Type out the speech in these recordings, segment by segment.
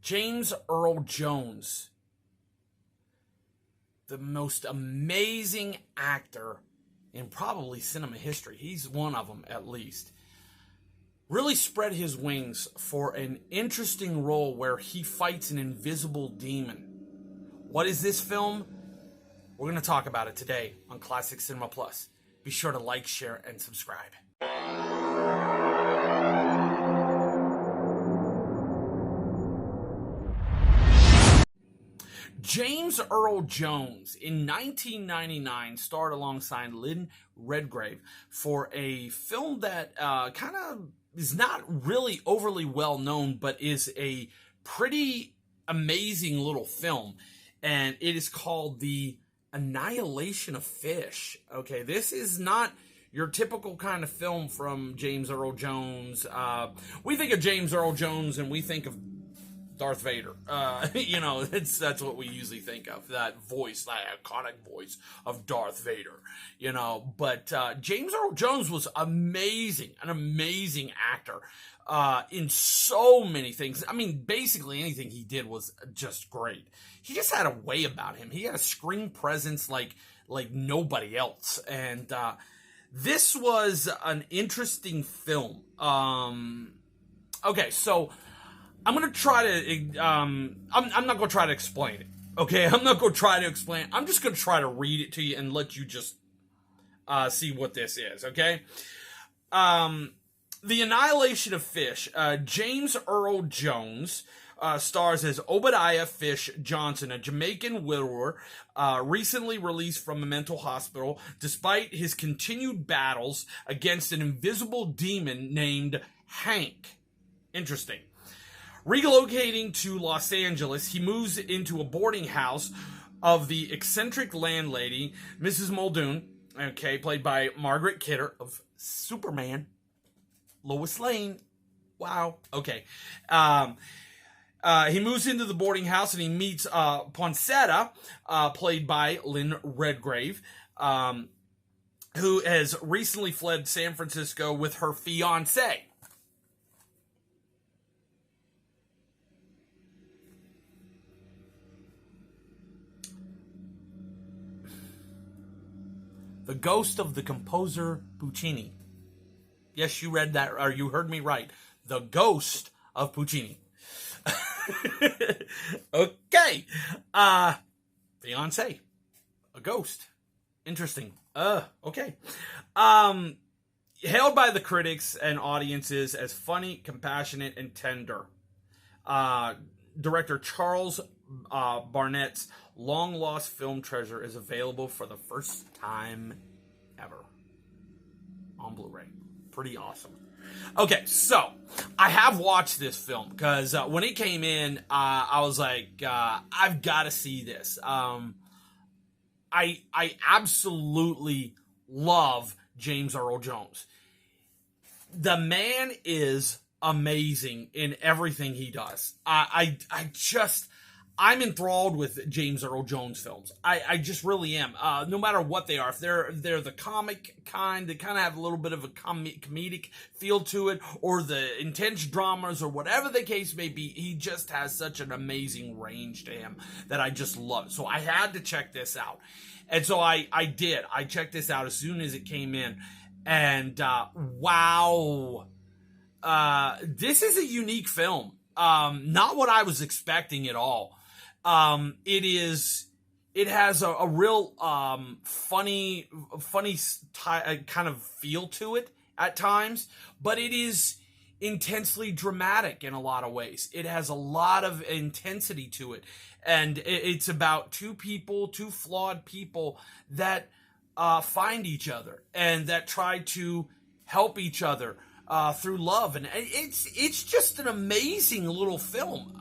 James Earl Jones, the most amazing actor in probably cinema history. He's one of them, at least. Really spread his wings for an interesting role where he fights an invisible demon. What is this film? We're going to talk about it today on Classic Cinema Plus. Be sure to like, share, and subscribe. James Earl Jones in 1999 starred alongside Lynn Redgrave for a film that kind of is not really overly well known, but is a pretty amazing little film. And it is called The Annihilation of Fish. Okay, this is not your typical kind of film from James Earl Jones. We think of James Earl Jones and we think of Darth Vader. That's what we usually think of. That voice, that iconic voice of Darth Vader. But James Earl Jones was amazing, an amazing actor in so many things. I mean, basically anything he did was just great. He just had a way about him. He had a screen presence like nobody else. And this was an interesting film. Okay, so I'm going to try to, I'm not going to try to explain it, okay? I'm not going to try to explain it. I'm just going to try to read it to you and let you just see what this is, okay? The Annihilation of Fish. James Earl Jones stars as Obadiah Fish Johnson, a Jamaican widower recently released from a mental hospital despite his continued battles against an invisible demon named Hank. Interesting. Relocating to Los Angeles, he moves into a boarding house of the eccentric landlady, Mrs. Muldoon, okay, played by Margaret Kidder of Superman. Lois Lane. Wow. Okay. He moves into the boarding house and he meets Poncetta, played by Lynn Redgrave, who has recently fled San Francisco with her fiancé. The ghost of the composer Puccini. Yes, you read that, or you heard me right. The ghost of Puccini. Okay. Fiancé. A ghost. Interesting. Okay. Hailed by the critics and audiences as funny, compassionate, and tender. Director Charles Burnett's long-lost film treasure is available for the first time ever on Blu-ray. Pretty awesome. Okay, so I have watched this film because when it came in, I was like, I've got to see this. I absolutely love James Earl Jones. The man is amazing in everything he does. I'm enthralled with James Earl Jones films. I just really am. No matter what they are, if they're the comic kind, they kind of have a little bit of a comedic feel to it, or the intense dramas, or whatever the case may be, he just has such an amazing range to him that I just love. So I had to check this out. And so I did. I checked this out as soon as it came in. And wow. This is a unique film. Not what I was expecting at all. It has a real, funny kind of feel to it at times, but it is intensely dramatic in a lot of ways. It has a lot of intensity to it. And it's about two flawed people that, find each other and that try to help each other, through love. And it's just an amazing little film.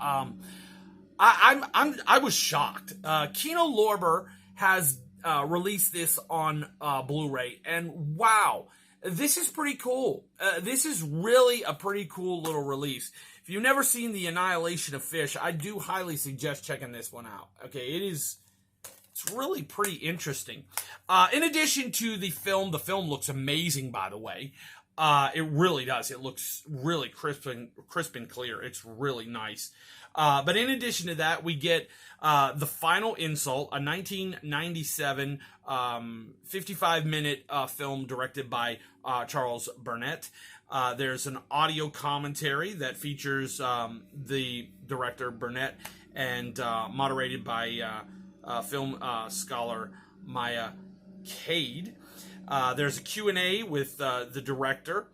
I was shocked. Kino Lorber has released this on Blu-ray, and wow, this is pretty cool. This is really a pretty cool little release. If you've never seen The Annihilation of Fish, I do highly suggest checking this one out. Okay, it's really pretty interesting. In addition to the film looks amazing, by the way. It really does. It looks really crisp and clear. It's really nice. But in addition to that, we get The Final Insult, a 1997 55-minute film directed by Charles Burnett. There's an audio commentary that features the director Burnett and moderated by film scholar Maya Cade. There's a Q&A with the director,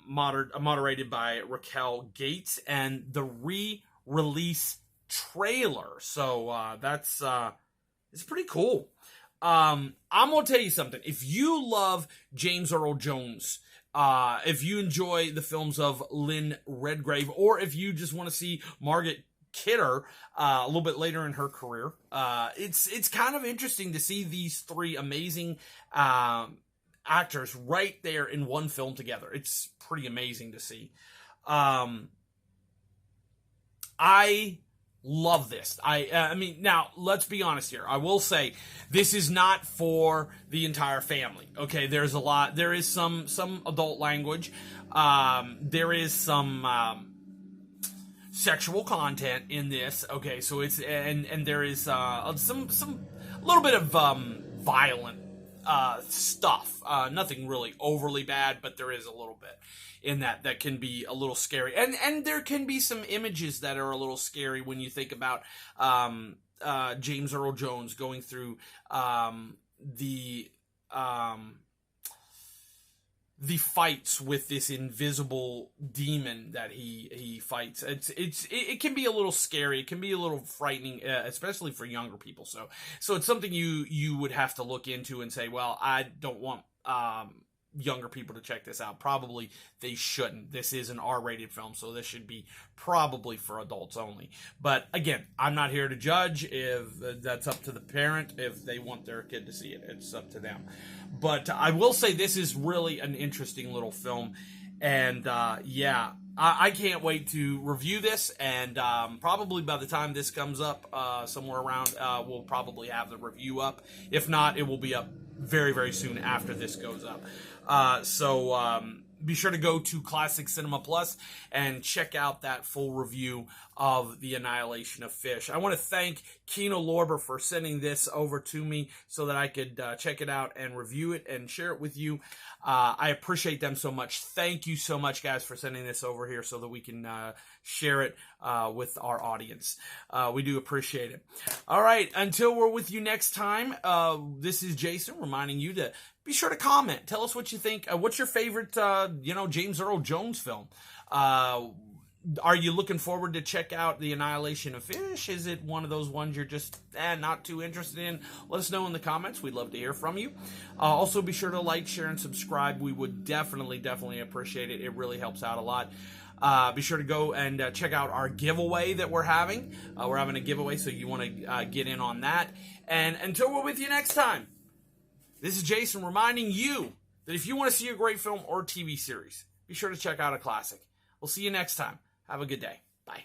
moderated by Raquel Gates, and the re-release trailer. So that's it's pretty cool. I'm gonna tell you something. If you love James Earl Jones, if you enjoy the films of Lynn Redgrave, or if you just want to see Margot Kidder a little bit later in her career, it's kind of interesting to see these three amazing actors right there in one film together. It's pretty amazing to see. I love this. I mean, now let's be honest here. I will say this is not for the entire family. Okay, there is some adult language. There is some sexual content in this. Okay, so it's and there is some little bit of violent stuff. Nothing really overly bad, but there is a little bit in that can be a little scary. And there can be some images that are a little scary when you think about James Earl Jones going through the fights with this invisible demon that he fights. It can be a little scary. It can be a little frightening, especially for younger people. So it's something you would have to look into and say, well, I don't want younger people to check this out. Probably they shouldn't. This is an R-rated film, so this should be probably for adults only. But again, I'm not here to judge. If that's up to the parent, if they want their kid to see it, it's up to them. But I will say this is really an interesting little film, and yeah, I can't wait to review this, and probably by the time this comes up, somewhere around, we'll probably have the review up. If not, it will be up very, very soon after this goes up. So be sure to go to Classic Cinema Plus and check out that full review of The Annihilation of Fish. I want to thank Kino Lorber for sending this over to me so that I could check it out and review it and share it with you. I appreciate them so much. Thank you so much, guys, for sending this over here so that we can share it with our audience. We do appreciate it. All right, until we're with you next time, this is Jason reminding you to be sure to comment. Tell us what you think. What's your favorite, James Earl Jones film? Are you looking forward to check out The Annihilation of Fish? Is it one of those ones you're just not too interested in? Let us know in the comments. We'd love to hear from you. Also, be sure to like, share, and subscribe. We would definitely appreciate it. It really helps out a lot. Be sure to go and check out our giveaway that we're having. We're having a giveaway, so you want to get in on that. And until we're with you next time, this is Jason reminding you that if you want to see a great film or TV series, be sure to check out a classic. We'll see you next time. Have a good day. Bye.